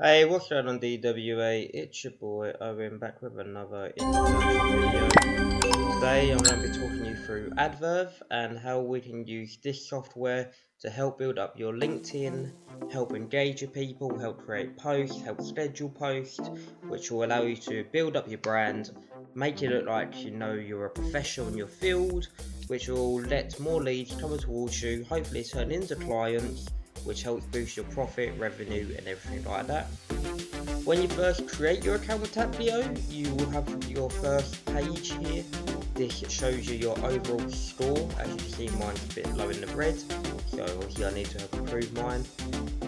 Hey, what's going on DWA? It's your boy Owen back with another introduction video. Today I'm going to be talking you through Adverb and how we can use this software to help build up your LinkedIn, help engage with people, help create posts, help schedule posts, which will allow you to build up your brand, make it look like you know you're a professional in your field, which will let more leads come towards you, hopefully turn into clients, which helps boost your profit, revenue and everything like that. When you first create your account with Taplio, you will have your first page here. This shows you your overall score. As you can see, mine's a bit low in the red, so obviously I need to have improved mine.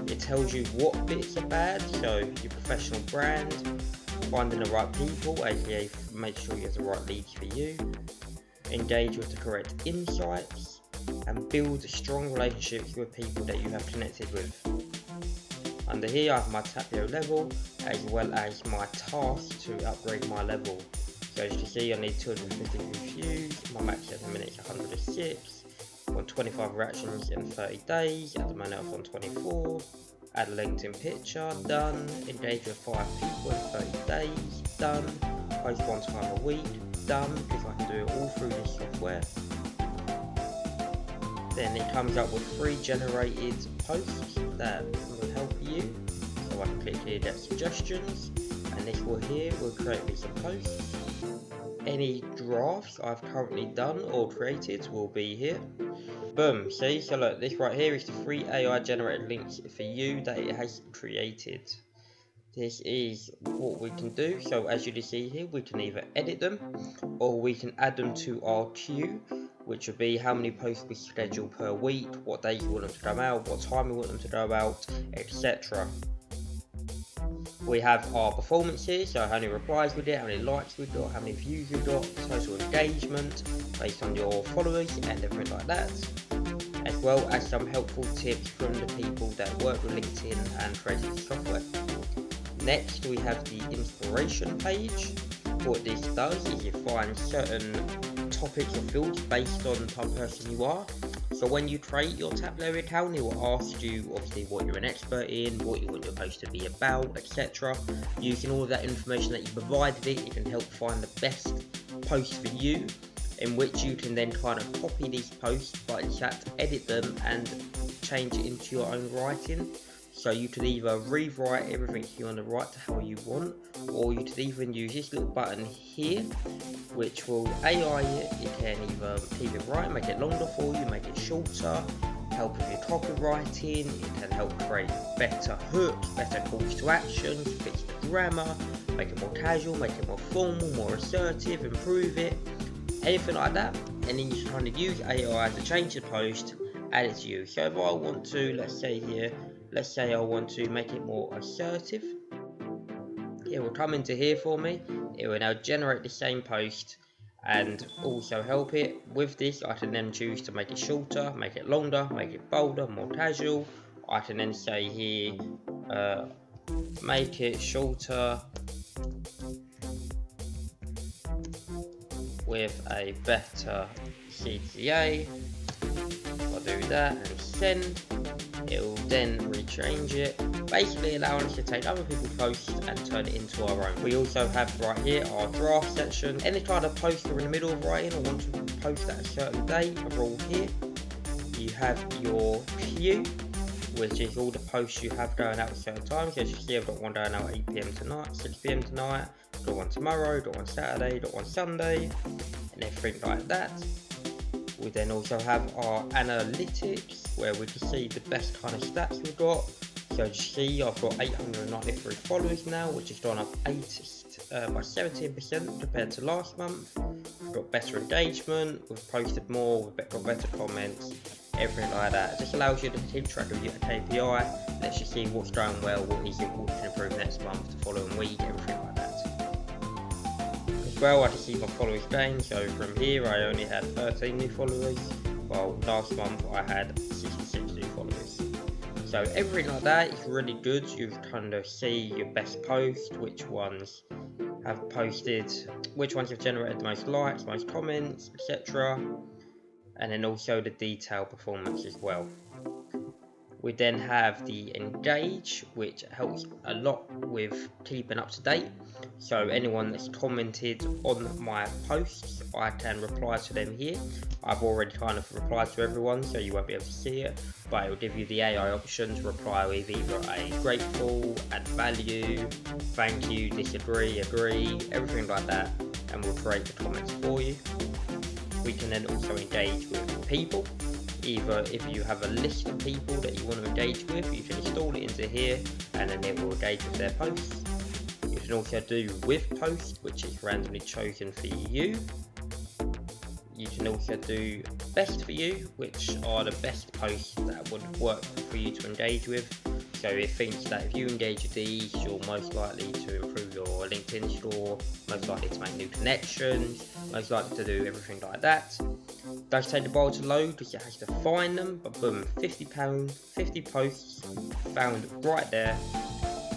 It tells you what bits are bad, so your professional brand, finding the right people, aka make sure you have the right leads for you, engage with the correct insights, and build strong relationships with people that you have connected with. Under here I have my Taplio level as well as my task to upgrade my level. So as you can see I need 250 views, my max at the minute is 106, on 25 reactions in 30 days, at the moment I'm on 24, add a LinkedIn picture, done, engage with 5 people in 30 days, done, post 1 time a week, done, because I can do it all through this software. Then it comes up with 3 generated posts that will help you. So I can click here, get suggestions, and this will create me some posts. Any drafts I've currently done or created will be here. Boom, see, so look, this right here is the 3 AI generated links for you that it has created. This is what we can do. So as you can see here, we can either edit them or we can add them to our queue, which would be how many posts we schedule per week, what days we want them to go out, what time we want them to go out, etc. We have our performance here, so how many replies we get, how many likes we got, how many views we got, total engagement based on your followers and everything like that, as well as some helpful tips from the people that work with LinkedIn and creative software. Next we have the inspiration page. What this does is it finds certain topics or fields based on the type of person you are. So when you create your Taplio account, it will ask you obviously what you're an expert in, what you want your post to be about, etc. Using all of that information that you provided it can help find the best post for you, in which you can then kind of copy these posts, but in fact edit them and change it into your own writing. So you could either rewrite everything you want to write to how you want, or you could even use this little button here, which will AI it. It can either keep it right, make it longer for you, make it shorter, help with your copywriting. It can help create better hooks, better calls to action, fix the grammar, make it more casual, make it more formal, more assertive, improve it, anything like that. And then you can kind of use AI to change the post, add it to you. So if I want to, let's say I want to make it more assertive, it will come into here for me. It will now generate the same post and also help it. With this I can then choose to make it shorter, make it longer, make it bolder, more casual. I can then say here, make it shorter with a better CTA. I'll do that and send. It will then rechange it, basically allowing us to take other people's posts and turn it into our own. We also have right here our draft section. Any kind of post you're in the middle of writing or want to post at a certain date are all here. You have your queue, which is all the posts you have going out at certain times. As you see, I've got one going out 8 PM tonight, 6 PM tonight, got one tomorrow, got one Saturday, got one Sunday, and everything like that. We then also have our analytics, where we can see the best kind of stats we've got. So as you see, I've got 893 followers now, which has gone up by 17% compared to last month. We've got better engagement, we've posted more, we've got better comments, everything like that. It just allows you to keep track of your KPI, lets you see what's going well, what is it, what can improve next month, the following week, everything like that. As well, I can see my followers gain, so from here I only had 13 new followers, while last month I had 66 new followers. So everything like that is really good. You kind of see your best posts, which ones have posted, which ones have generated the most likes, most comments, etc. And then also the detailed performance as well. We then have the engage, which helps a lot with keeping up to date. So anyone that's commented on my posts, I can reply to them here. I've already kind of replied to everyone, so you won't be able to see it, but it will give you the AI option to reply with either a grateful, add value, thank you, disagree, agree, everything like that, and we'll create the comments for you. We can then also engage with people. Either if you have a list of people that you want to engage with, you can install it into here and then it will engage with their posts. You can also do with post, which is randomly chosen for you. You can also do best for you, which are the best posts that would work for you to engage with. So it thinks that if you engage with these, you're most likely to improve your LinkedIn store, most likely to make new connections, most likely to do everything like that. It does take a while to load because it has to find them, but boom, 50 posts found right there.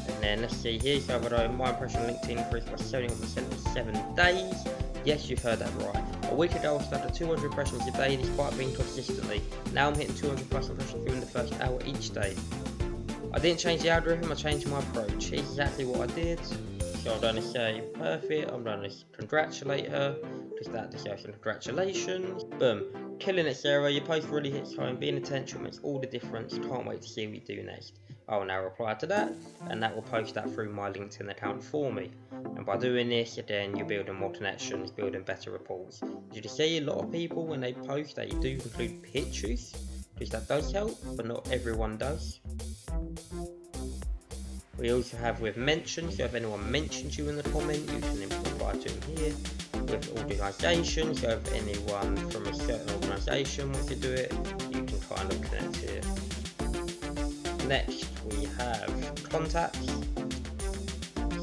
And then let's see here, so my impression on LinkedIn increased by 71% in 7 days. Yes, you've heard that right. A week ago I started 200 impressions a day despite being consistently. Now I'm hitting 200 plus impressions within the first hour each day. I didn't change the algorithm, I changed my approach. Here's exactly what I did. So I'm going to say perfect, I'm going to congratulate her, just that to say congratulations. Boom, killing it Sarah, your post really hits home, being attention makes all the difference, can't wait to see what you do next. I will now reply to that, and that will post that through my LinkedIn account for me. And by doing this, then you're building more connections, building better reports. As you can see, a lot of people when they post, they do include pictures, because that does help, but not everyone does. We also have with mentions, so if anyone mentions you in the comment, you can reply to them here. With organisations, so if anyone from a certain organisation wants to do it, you can kind of connect here. Next, we have contacts.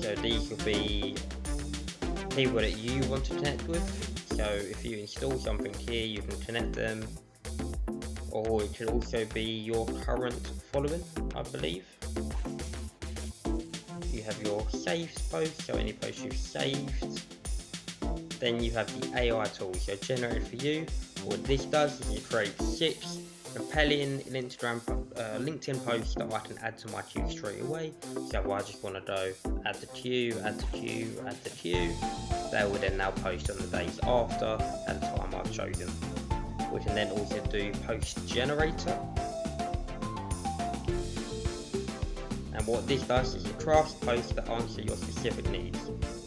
So these will be people that you want to connect with. So if you install something here, you can connect them. Or it could also be your current following, I believe. You have your saved posts, so any posts you've saved. Then you have the AI tool, so generated for you. What this does is it creates 6 compelling LinkedIn posts that I can add to my queue straight away. So I just want to go add the queue, add the queue, add the queue. They will then now post on the days after and the time I've chosen. We can then also do post generator. And what this does is it crafts posts that answer your specific needs.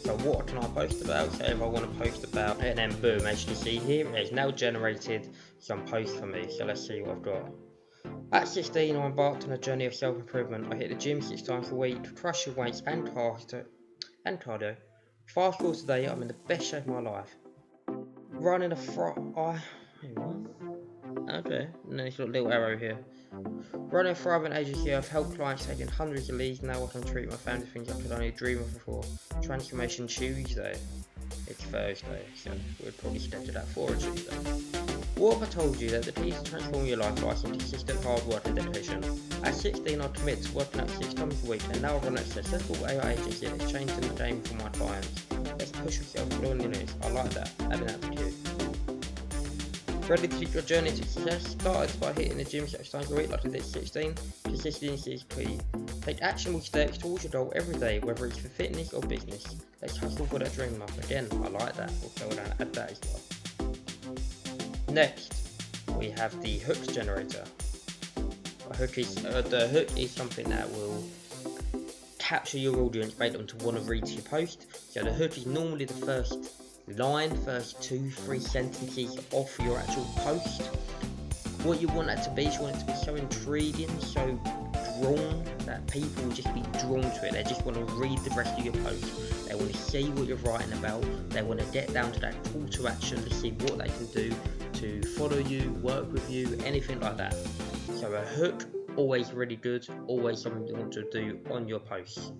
So what can I post about? So if I want to post about, and then boom, as you can see here, it's now generated some posts for me. So let's see what I've got. At 16, I embarked on a journey of self-improvement. I hit the gym 6 times a week, crushing weights and cardio. Fast forward today, I'm in the best shape of my life. Running okay, and then it's got a little arrow here. Running a thriving agency, I've helped clients taking hundreds of leads. Now I can treat my family things I could only dream of before. Transformation Tuesday. It's Thursday, so we'd probably schedule that for a Tuesday. What if I told you that the key to transform your life lies in consistent hard work and dedication? At 16, I commit to working out 6 times a week, and now I run a successful AI agency that's changing the game for my clients. Let's push yourself to limits. I like that. Adding that to you. Ready to take your journey to success? Started by hitting the gym 6 times a week like I did at 16. Consistency is key. Take actionable steps towards your goal every day, whether it's for fitness or business. Let's hustle for that dream life. Again, I like that. We'll go down and add that as well. Next, we have the hook generator. The hook is something that will capture your audience based on to want to read your post. So the hook is normally the first line, first 2-3 sentences off your actual post. What you want that to be is you want it to be so intriguing, so drawn that people will just be drawn to it. They just want to read the rest of your post. They want to see what you're writing about. They want to get down to that call to action to see what they can do to follow you, work with you, anything like that. So a hook, always really good, always something you want to do on your posts.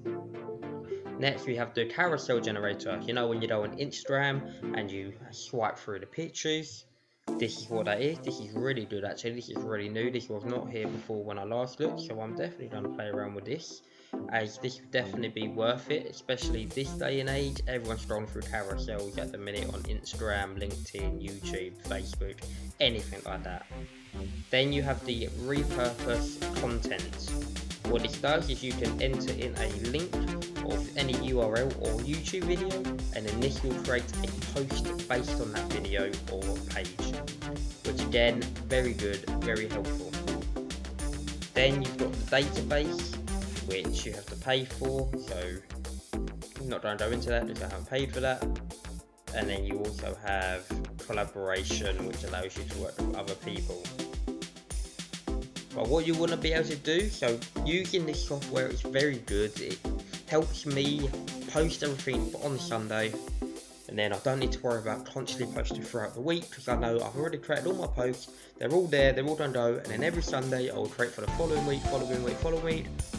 Next, we have the carousel generator. You know when you go on Instagram and you swipe through the pictures. This is what that is. This is really good actually. This is really new. This was not here before when I last looked, so I'm definitely going to play around with this. as this would definitely be worth it, especially this day and age. Everyone's scrolling through carousels at the minute on Instagram, LinkedIn, YouTube, Facebook, anything like that. Then you have the repurpose content. What this does is you can enter in a link of any URL or YouTube video, and then this will create a post based on that video or page, which again, very good, very helpful. Then you've got the database, which you have to pay for, so I'm not going to go into that because I haven't paid for that. And then you also have collaboration, which allows you to work with other people. But what you want to be able to do, so using this software is very good. It helps me post everything on Sunday, and then I don't need to worry about constantly posting throughout the week because I know I've already created all my posts, they're all there, they're all done go, and then every Sunday I'll create for the following week.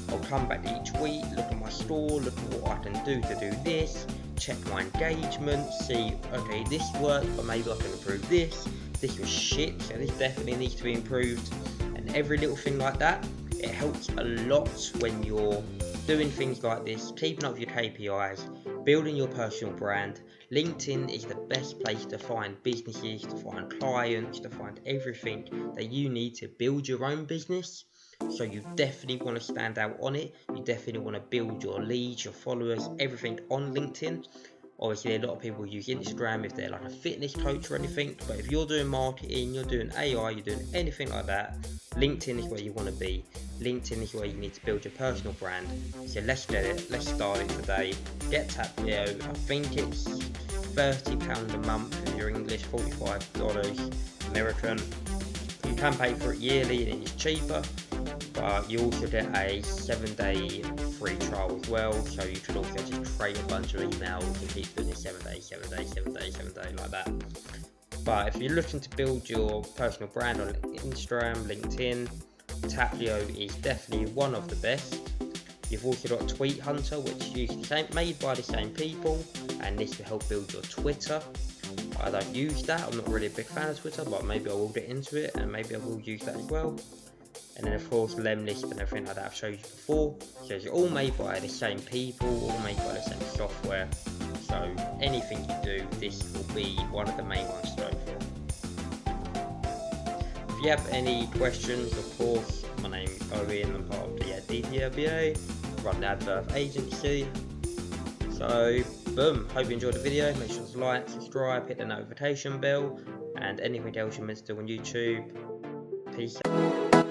I'll come back each week, look at my store, look at what I can do to do this, check my engagement, see, okay, this worked, but maybe I can improve this. This was shit, so this definitely needs to be improved. And every little thing like that, it helps a lot when you're doing things like this, keeping up with your KPIs, building your personal brand. LinkedIn is the best place to find businesses, to find clients, to find everything that you need to build your own business. So you definitely want to stand out on it. You definitely want to build your leads, your followers, everything on LinkedIn. Obviously, a lot of people use Instagram if they're like a fitness coach or anything, but if you're doing marketing, you're doing AI, you're doing anything like that, LinkedIn is where you want to be. LinkedIn is where you need to build your personal brand. So let's get it, let's start it today. Get Taplio, I think it's £30 a month if you're English, $45 American. You can pay for it yearly and it's cheaper, but you also get a 7-day free trial as well, so you can also just create a bunch of emails and keep doing it 7 days like that. But if you're looking to build your personal brand on Instagram, LinkedIn, Taplio is definitely one of the best. You've also got Tweet Hunter, which is made by the same people, and this will help build your Twitter. I don't use that, I'm not really a big fan of Twitter, but maybe I will get into it and maybe I will use that as well. And then of course Lemlist and everything like that I've showed you before. So it's all made by the same people, all made by the same software. So anything you do, this will be one of the main ones to go for. If you have any questions, of course, my name is Owen, I'm part of the DPLBA, run the advert agency. So boom, hope you enjoyed the video. Make sure to like, subscribe, hit the notification bell, and anything else you're meant to do on YouTube. Peace out.